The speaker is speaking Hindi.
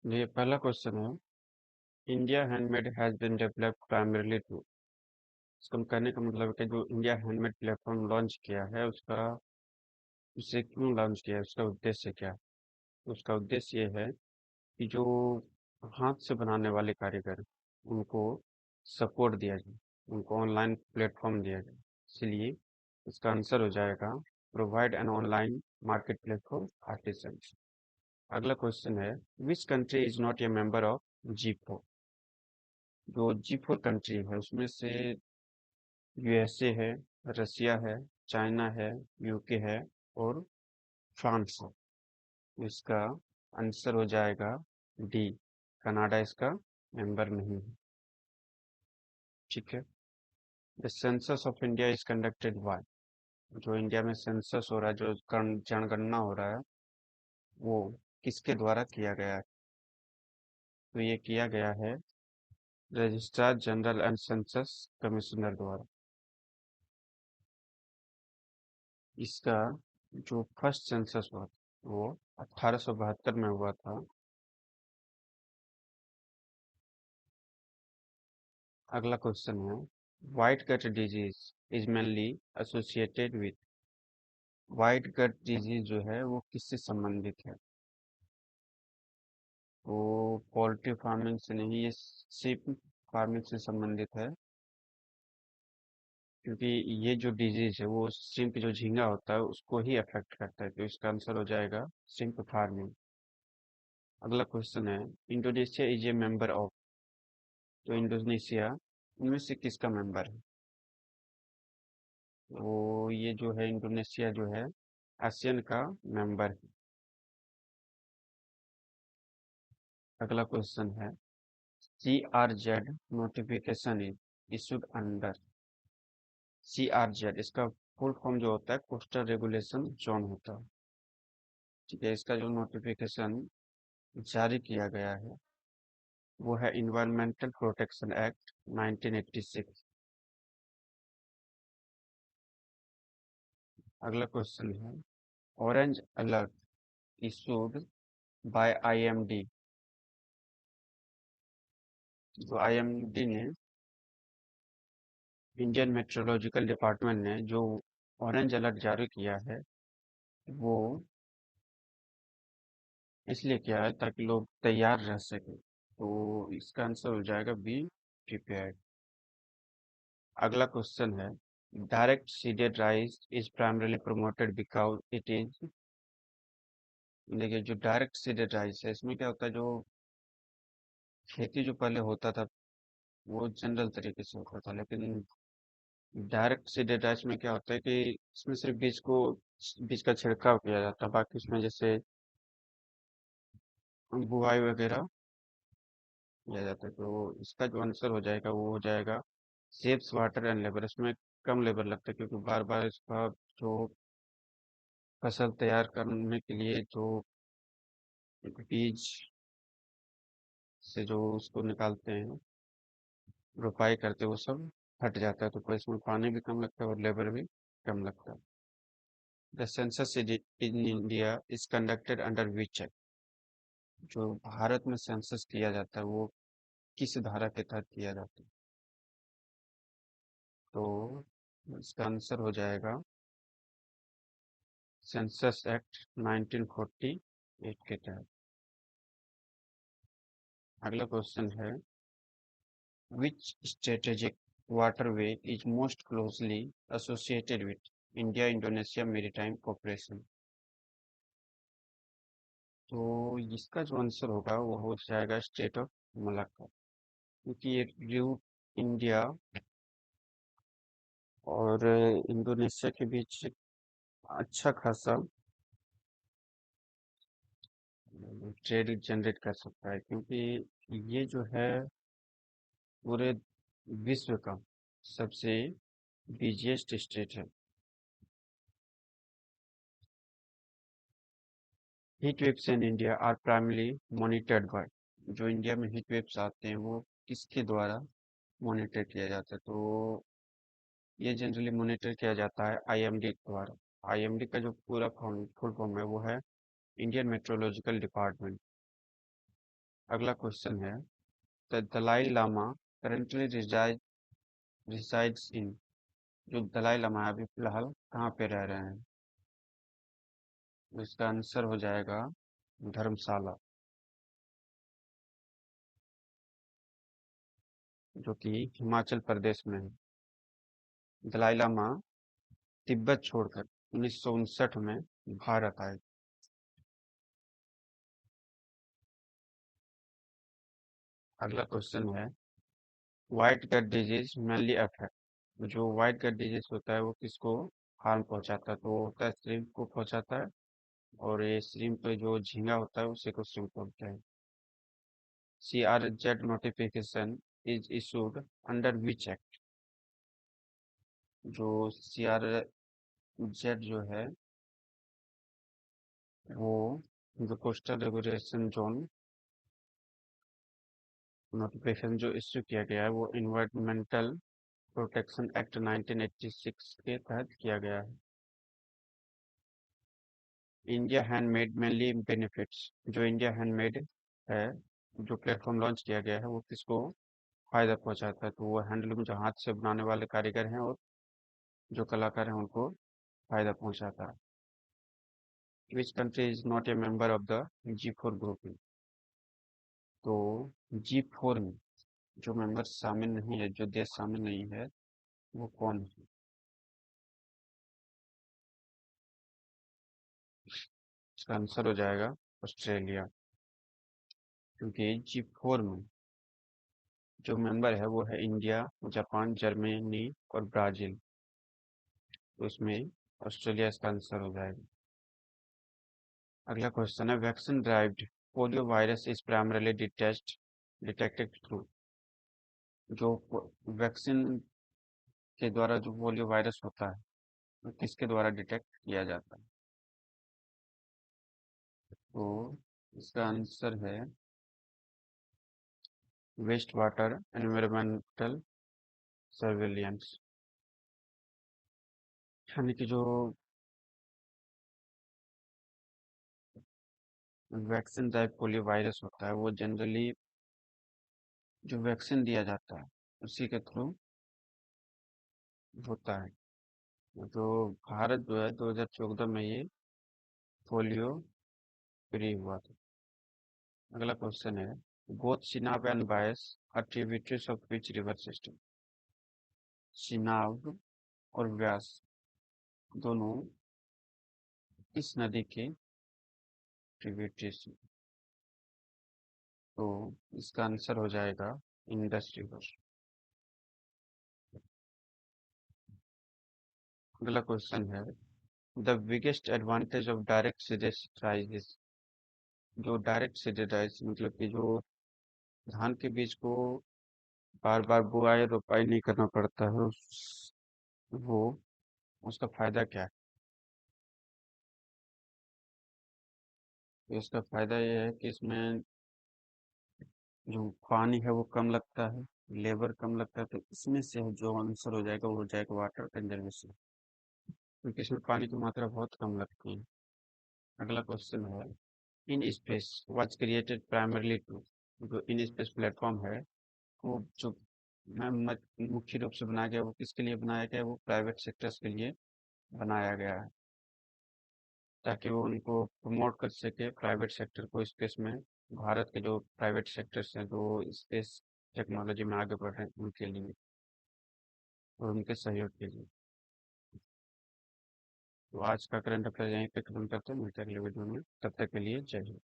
ये पहला क्वेश्चन है। India handmade has been developed primarily to. इसका कहने का मतलब है कि जो इंडिया हैंडमेड प्लेटफॉर्म लॉन्च किया है उसका उसे क्यों लॉन्च किया है, उसका उद्देश्य क्या है। तो उसका उद्देश्य ये है कि जो हाथ से बनाने वाले कारीगर उनको सपोर्ट दिया जाए, उनको ऑनलाइन प्लेटफॉर्म दिया जाए। इसलिए इसका आंसर हो जाएगा provide an online market place for artisans. अगला क्वेश्चन है, which country is not a member of G4। जो G4 कंट्री है उसमें से यूएसए है, रसिया है, चाइना है, यूके है और फ्रांस है। तो इसका आंसर हो जाएगा डी, कनाडा इसका मेंबर नहीं है। ठीक है। The census of India is conducted by. जो इंडिया में सेंसस हो रहा है, जो जनगणना हो रहा है, वो किसके द्वारा किया गया है। तो ये किया गया है registrar general and census commissioner द्वारा। इसका जो फर्स्ट सेंसस हुआ था वो 1872 में हुआ था। अगला क्वेश्चन है, white gut disease is mainly associated with. White gut disease जो है वो किससे संबंधित है। वो पोल्ट्री फार्मिंग से नहीं, ये शिप फार्मिंग से संबंधित है। क्योंकि ये जो डिजीज है वो शिंप जो झींगा होता है उसको ही अफेक्ट करता है। तो इसका आंसर हो जाएगा शिंप फार्मिंग। अगला क्वेश्चन है, Indonesia is a member of. तो इंडोनेशिया इनमें से किसका मेंबर है। तो ये जो है इंडोनेशिया जो है आसियन का मेंबर है। अगला क्वेश्चन है, CRZ notification is issued under. CRZ इसका फुल फॉर्म जो होता है कोस्टल रेगुलेशन जोन होता है। ठीक है। इसका जो नोटिफिकेशन जारी किया गया है वो है इन्वायरमेंटल प्रोटेक्शन एक्ट 1986। अगला क्वेश्चन है, orange alert issued by IMD। जो IMD ने, इंडियन मेट्रोलॉजिकल डिपार्टमेंट ने जो ऑरेंज अलर्ट जारी किया है वो इसलिए किया है ताकि लोग तैयार रह सके। तो इसका आंसर हो जाएगा बी, प्रिपेयर्ड। अगला क्वेश्चन है, direct seeded rice is primarily promoted because it is. देखिए जो डायरेक्ट सीडेड राइस है इसमें क्या होता है, जो खेती जो पहले होता था वो जनरल तरीके से होता था, लेकिन डायरेक्ट सीडेड राइस में क्या होता है कि इसमें सिर्फ बीज का छिड़काव किया जाता है, बाकी उसमें जैसे बुआई वगैरह किया जाता है। तो इसका जो आंसर हो जाएगा वो हो जाएगा सेव्स वाटर एंड लेबर। इसमें कम लेबर लगता है क्योंकि बार बार इसका जो फसल तैयार करने के लिए जो बीज से जो उसको निकालते हैं, रोपाई करते हैं, वो सब हट जाता है। तो कोई इसमें पानी भी कम लगता है और लेबर भी कम लगता है। The census in India is conducted under which act. जो भारत में सेंसस किया जाता है वो किस धारा के तहत किया जाता है। तो इसका आंसर हो जाएगा सेंसस एक्ट 1948 के तहत। अगला क्वेश्चन है, which strategic waterway is most closely associated with India Indonesia maritime cooperation. तो इसका जो आंसर होगा वो हो जाएगा स्टेट ऑफ मलाक्का। क्योंकि ये रूट इंडिया और इंडोनेशिया के बीच अच्छा खासा ट्रेड जनरेट कर सकता है, क्योंकि ये जो है पूरे विश्व का सबसे बिजिएस्ट स्टेट है। Heat waves in India are primarily monitored by. जो इंडिया में हीट वेव्स आते हैं वो किसके द्वारा मॉनिटर किया जाता है। तो ये जनरली मॉनिटर किया जाता है IMD द्वारा। IMD का जो पूरा फॉर्म फुल फॉर्म है वो है इंडियन मेट्रोलॉजिकल डिपार्टमेंट। अगला क्वेश्चन है, the Dalai Lama currently resides in. जो दलाई लामा है अभी फिलहाल कहाँ पे रह रहे हैं? तो इसका आंसर हो जाएगा धर्मशाला, जो कि हिमाचल प्रदेश में है। दलाई लामा तिब्बत छोड़कर 1959 में भारत आए। अगला क्वेश्चन है, white gut disease mainly affect. जो व्हाइट गट डिजीज होता है वो किसको हार्म पहुंचाता है? तो वो होता है श्रिम्प को पहुंचाता है, और ये श्रिम्प पे जो झींगा होता है उसी को श्रिम्प बोलते हैं। CRZ notification is issued under which act? जो CRZ जो है वो, जो कोस्टल रेगुलेशन जोन नोटिफिकेशन जो इश्यू किया गया है वो इन्वायरमेंटल प्रोटेक्शन एक्ट 1986 के तहत किया गया है। India handmade mainly benefits. जो इंडिया हैंडमेड है, जो प्लेटफॉर्म लॉन्च किया गया है वो किसको फायदा पहुंचाता है? तो वो हैंडलूम जो हाथ से बनाने वाले कारीगर हैं और जो कलाकार हैं उनको फायदा पहुंचाता है। Which country is not a member of the G4 group? तो G4 में जो मेंबर शामिल नहीं है, जो देश शामिल नहीं है, वो कौन है? इसका आंसर हो जाएगा ऑस्ट्रेलिया, क्योंकि G4 में जो मेंबर है वो है इंडिया, जापान, जर्मनी और ब्राजील। तो इसमें ऑस्ट्रेलिया इसका आंसर हो जाएगा। अगला क्वेश्चन है, vaccine derived polio virus is primarily detected through. जो वैक्सीन के द्वारा जो पोलियो वायरस होता है वो किसके द्वारा डिटेक्ट किया जाता है? तो इसका आंसर है वेस्ट वाटर एनवायरमेंटल सर्वेलियंस। यानी कि जो वैक्सीन ड्राइव पोलियो वायरस होता है वो जनरली जो वैक्सीन दिया जाता है उसी के थ्रू होता है। जो भारत जो है 2014 में ये पोलियो फ्री हुआ था। अगला क्वेश्चन है, both Chenab and Beas are tributaries of which river system? Chenab और व्यास दोनों इस नदी के ट्रिब्यूटरीज हैं। तो इसका आंसर हो जाएगा इंडस रिवर। अगला क्वेश्चन है, the biggest advantage of direct seeded rice. जो डायरेक्ट सीडेड राइस मतलब कि जो धान के बीज को बार बार बुआई रोपाई नहीं करना पड़ता है, वो उसका फायदा क्या है? तो इसका फायदा ये है कि इसमें जो पानी है वो कम लगता है, लेबर कम लगता है। तो इसमें से जो आंसर हो जाएगा वो हो जाएगा वाटर कंजर्वेशन, क्योंकि इसमें पानी की मात्रा बहुत कम लगती है। अगला क्वेश्चन है, in space was created primarily to. जो इन स्पेस प्लेटफॉर्म है वो जो मुख्य रूप से बनाया गया वो किसके लिए बनाया गया है? वो प्राइवेट सेक्टर्स के लिए बनाया गया है, ताकि वो उनको प्रमोट कर सके प्राइवेट सेक्टर को स्पेस में। भारत के जो प्राइवेट सेक्टर्स हैं जो स्पेस टेक्नोलॉजी में आगे बढ़ रहे हैं उनके लिए और उनके सहयोग के लिए। तो आज का करंट अफेयर यहीं पे खत्म करते हैं, मिलते हैं अगले वीडियो में। तब तक के लिए जय हिंद।